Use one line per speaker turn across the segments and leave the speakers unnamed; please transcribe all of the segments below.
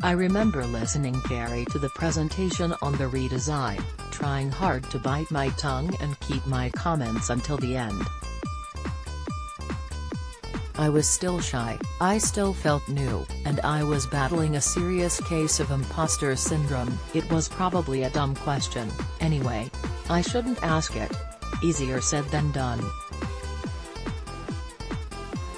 I remember listening carefully to the presentation on the redesign, trying hard to bite my tongue and keep my comments until the end. I was still shy, I still felt new, and I was battling a serious case of imposter syndrome. It was probably a dumb question, anyway. I shouldn't ask it. Easier said than done.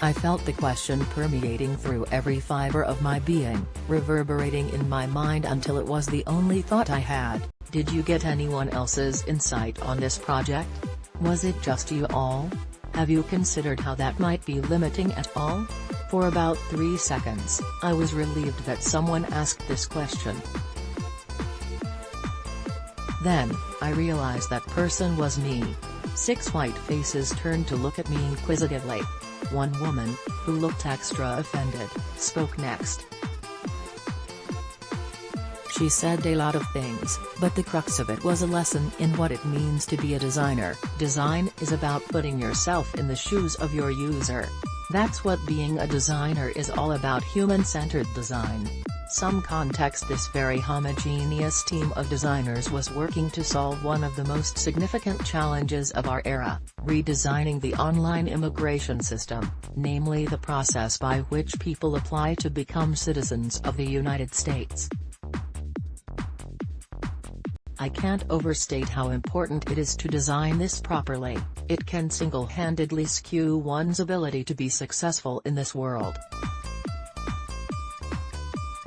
I felt the question permeating through every fiber of my being, reverberating in my mind until it was the only thought I had. Did you get anyone else's insight on this project? Was it just you all? Have you considered how that might be limiting at all? For about 3 seconds, I was relieved that someone asked this question. Then, I realized that person was me. 6 white faces turned to look at me inquisitively. One woman, who looked extra offended, spoke next. She said a lot of things, but the crux of it was a lesson in what it means to be a designer. Design is about putting yourself in the shoes of your user. That's what being a designer is all about. Human-centered design. Some context: this very homogeneous team of designers was working to solve one of the most significant challenges of our era, redesigning the online immigration system, namely the process by which people apply to become citizens of the United States. I can't overstate how important it is to design this properly. It can single-handedly skew one's ability to be successful in this world.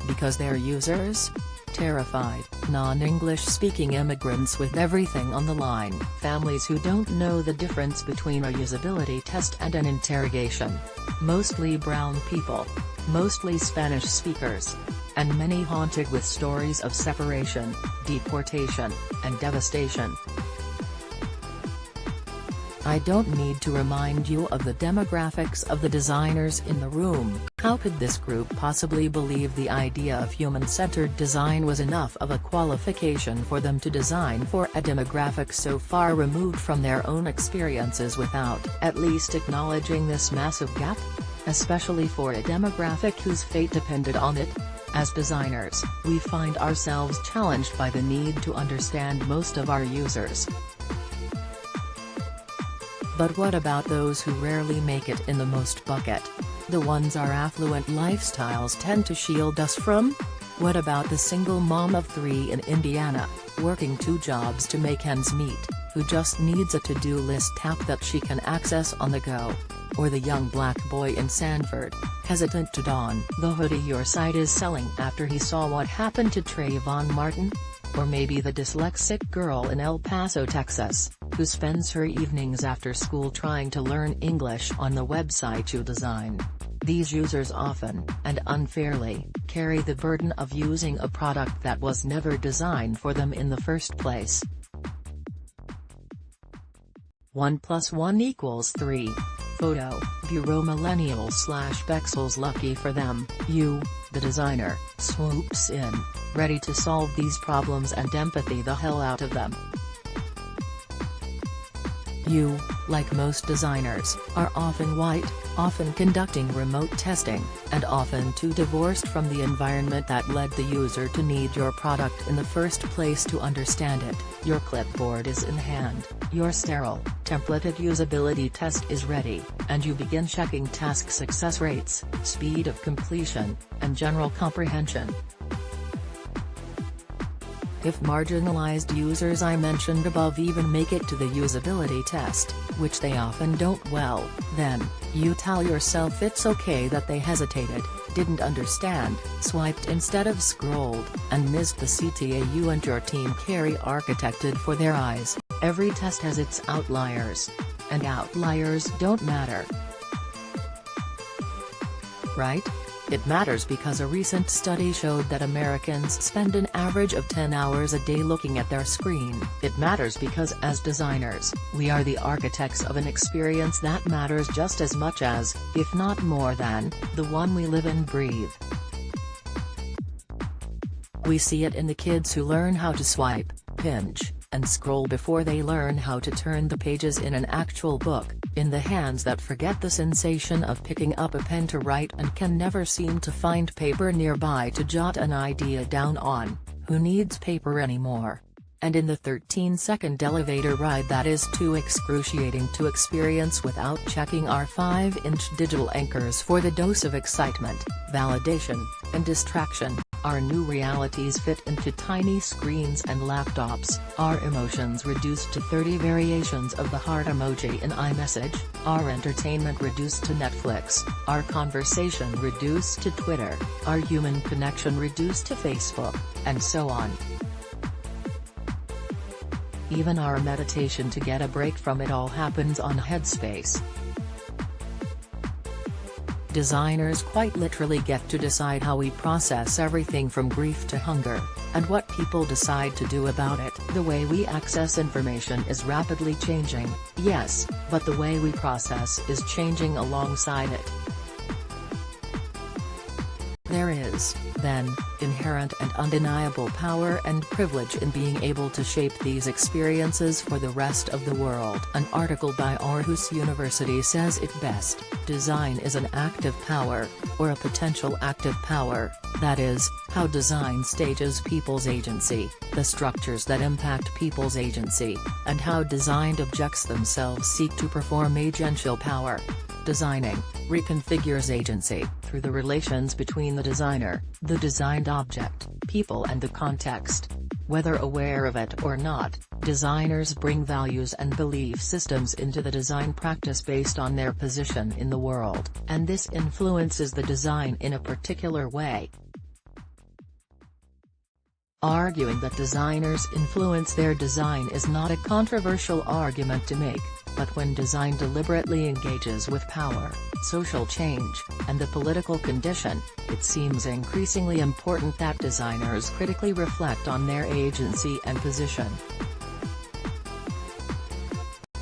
Because they're users? Terrified, non-English speaking immigrants with everything on the line, families who don't know the difference between a usability test and an interrogation. Mostly brown people. Mostly Spanish speakers. And many haunted with stories of separation, deportation, and devastation. I don't need to remind you of the demographics of the designers in the room. How could this group possibly believe the idea of human-centered design was enough of a qualification for them to design for a demographic so far removed from their own experiences without at least acknowledging this massive gap? Especially for a demographic whose fate depended on it? As designers, we find ourselves challenged by the need to understand most of our users. But what about those who rarely make it in the most bucket? The ones our affluent lifestyles tend to shield us from? What about the single mom of 3 in Indiana, working 2 jobs to make ends meet, who just needs a to-do list app that she can access on the go? Or the young black boy in Sanford, hesitant to don the hoodie your site is selling after he saw what happened to Trayvon Martin? Or maybe the dyslexic girl in El Paso, Texas, who spends her evenings after school trying to learn English on the website you design. These users often, and unfairly, carry the burden of using a product that was never designed for them in the first place. 1 + 1 = 3. Photo, Bureau Millennials/Bexels. Lucky for them, you, the designer, swoops in, ready to solve these problems and empathy the hell out of them. You, like most designers, are often white, often conducting remote testing, and often too divorced from the environment that led the user to need your product in the first place to understand it. Your clipboard is in hand, your sterile, templated usability test is ready, and you begin checking task success rates, speed of completion, and general comprehension. If marginalized users I mentioned above even make it to the usability test, which they often don't, well, then, you tell yourself it's okay that they hesitated, didn't understand, swiped instead of scrolled, and missed the CTA you and your team carey architected for their eyes. Every test has its outliers. And outliers don't matter. Right? It matters because a recent study showed that Americans spend an average of 10 hours a day looking at their screen. It matters because as designers, we are the architects of an experience that matters just as much as, if not more than, the one we live and breathe. We see it in the kids who learn how to swipe, pinch, and scroll before they learn how to turn the pages in an actual book. in the hands that forget the sensation of picking up a pen to write and can never seem to find paper nearby to jot an idea down on, who needs paper anymore? And in the 13-second elevator ride that is too excruciating to experience without checking our 5-inch digital anchors for the dose of excitement, validation, and distraction, our new realities fit into tiny screens and laptops, our emotions reduced to 30 variations of the heart emoji in iMessage, our entertainment reduced to Netflix, our conversation reduced to Twitter, our human connection reduced to Facebook, and so on. Even our meditation to get a break from it all happens on Headspace. Designers quite literally get to decide how we process everything from grief to hunger, and what people decide to do about it. The way we access information is rapidly changing, yes, but the way we process is changing alongside it. There is, then, inherent and undeniable power and privilege in being able to shape these experiences for the rest of the world. An article by Aarhus University says it best: design is an active power, or a potential active power, that is, how design stages people's agency, the structures that impact people's agency, and how designed objects themselves seek to perform agential power. Designing reconfigures agency through the relations between the designer, the designed object, people and the context. Whether aware of it or not, designers bring values and belief systems into the design practice based on their position in the world, and this influences the design in a particular way. Arguing that designers influence their design is not a controversial argument to make, but when design deliberately engages with power, social change, and the political condition, it seems increasingly important that designers critically reflect on their agency and position.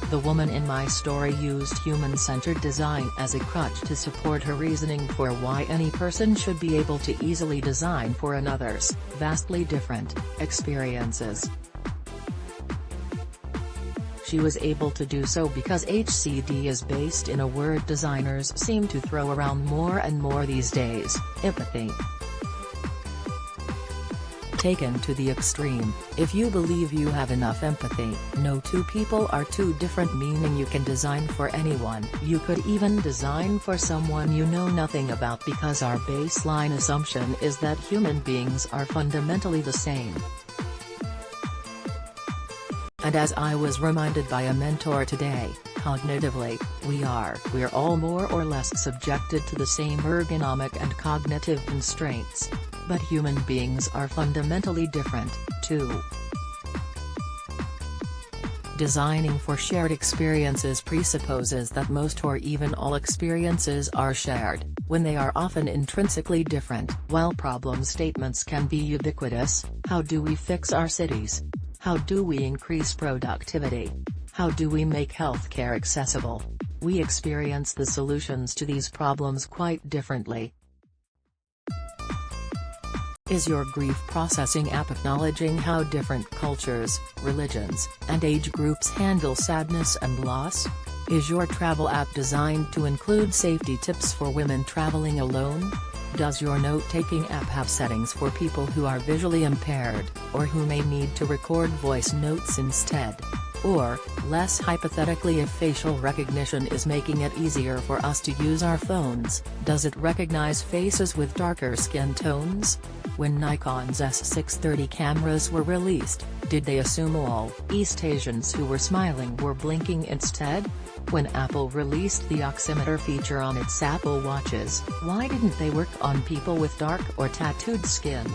The woman in my story used human-centered design as a crutch to support her reasoning for why any person should be able to easily design for another's vastly different experiences. She was able to do so because HCD is based in a word designers seem to throw around more and more these days: empathy. Taken to the extreme, if you believe you have enough empathy, no two people are too different, meaning you can design for anyone. You could even design for someone you know nothing about, because our baseline assumption is that human beings are fundamentally the same. And as I was reminded by a mentor today, cognitively, we're all more or less subjected to the same ergonomic and cognitive constraints. But human beings are fundamentally different, too. Designing for shared experiences presupposes that most or even all experiences are shared, when they are often intrinsically different. While problem statements can be ubiquitous: how do we fix our cities? How do we increase productivity? How do we make healthcare accessible? We experience the solutions to these problems quite differently. Is your grief processing app acknowledging how different cultures, religions, and age groups handle sadness and loss? Is your travel app designed to include safety tips for women traveling alone? Does your note-taking app have settings for people who are visually impaired, or who may need to record voice notes instead? Or, less hypothetically, if facial recognition is making it easier for us to use our phones, does it recognize faces with darker skin tones? When Nikon's S630 cameras were released, did they assume all East Asians who were smiling were blinking instead? When Apple released the oximeter feature on its Apple Watches, why didn't they work on people with dark or tattooed skin?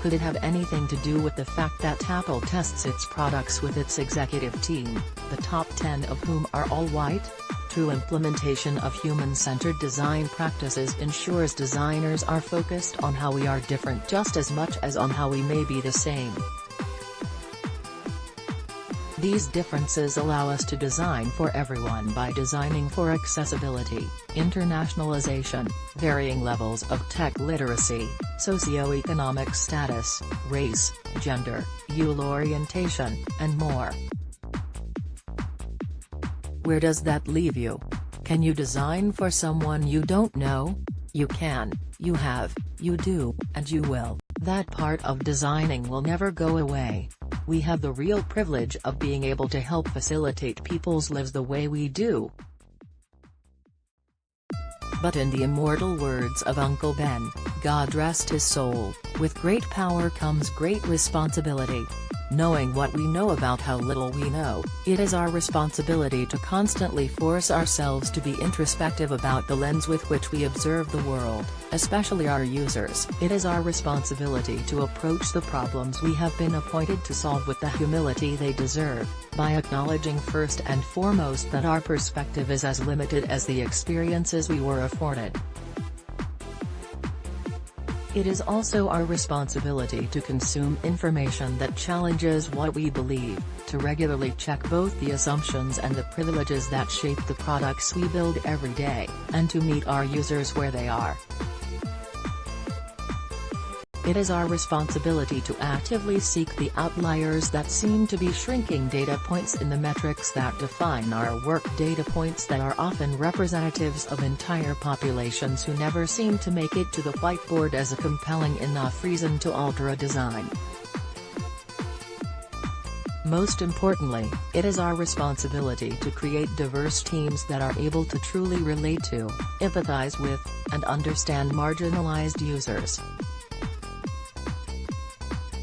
Could it have anything to do with the fact that Apple tests its products with its executive team, the top 10 of whom are all white? True implementation of human-centered design practices ensures designers are focused on how we are different just as much as on how we may be the same. These differences allow us to design for everyone by designing for accessibility, internationalization, varying levels of tech literacy, socioeconomic status, race, gender, orientation, and more. Where does that leave you? Can you design for someone you don't know? You can, you have, you do, and you will. That part of designing will never go away. We have the real privilege of being able to help facilitate people's lives the way we do. But in the immortal words of Uncle Ben, God rest his soul, with great power comes great responsibility. Knowing what we know about how little we know, it is our responsibility to constantly force ourselves to be introspective about the lens with which we observe the world, especially our users. It is our responsibility to approach the problems we have been appointed to solve with the humility they deserve, by acknowledging first and foremost that our perspective is as limited as the experiences we were afforded. It is also our responsibility to consume information that challenges what we believe, to regularly check both the assumptions and the privileges that shape the products we build every day, and to meet our users where they are. It is our responsibility to actively seek the outliers that seem to be shrinking data points in the metrics that define our work, data points that are often representatives of entire populations who never seem to make it to the whiteboard as a compelling enough reason to alter a design. Most importantly, it is our responsibility to create diverse teams that are able to truly relate to, empathize with, and understand marginalized users.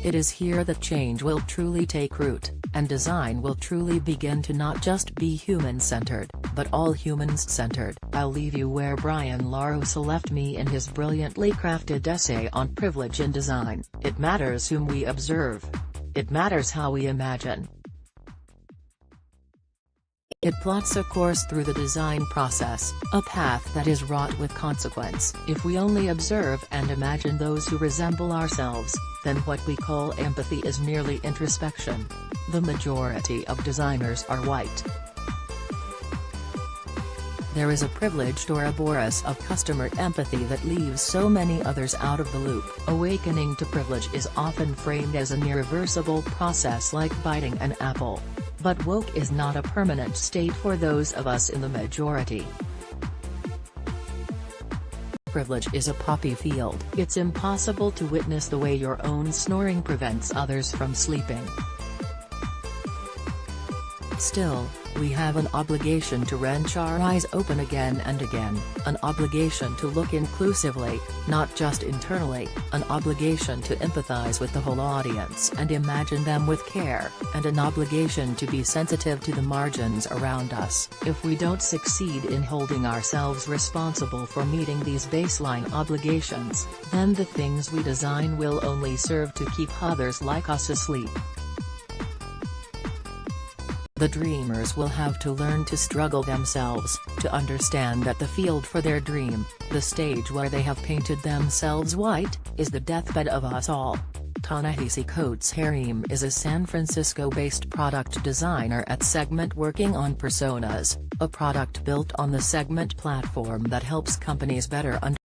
It is here that change will truly take root, and design will truly begin to not just be human-centered, but all humans-centered. I'll leave you where Brian LaRosa left me in his brilliantly crafted essay on privilege in design. It matters whom we observe. It matters how we imagine. It plots a course through the design process, a path that is wrought with consequence. If we only observe and imagine those who resemble ourselves, then what we call empathy is merely introspection. The majority of designers are white. There is a privileged Ouroboros of customer empathy that leaves so many others out of the loop. Awakening to privilege is often framed as an irreversible process like biting an apple. But woke is not a permanent state for those of us in the majority. Privilege is a poppy field. It's impossible to witness the way your own snoring prevents others from sleeping. Still, we have an obligation to wrench our eyes open again and again, an obligation to look inclusively, not just internally, an obligation to empathize with the whole audience and imagine them with care, and an obligation to be sensitive to the margins around us. If we don't succeed in holding ourselves responsible for meeting these baseline obligations, then the things we design will only serve to keep others like us asleep. The dreamers will have to learn to struggle themselves, to understand that the field for their dream, the stage where they have painted themselves white, is the deathbed of us all. Ta-Nehisi Coates-Harim is a San Francisco-based product designer at Segment working on Personas, a product built on the Segment platform that helps companies better understand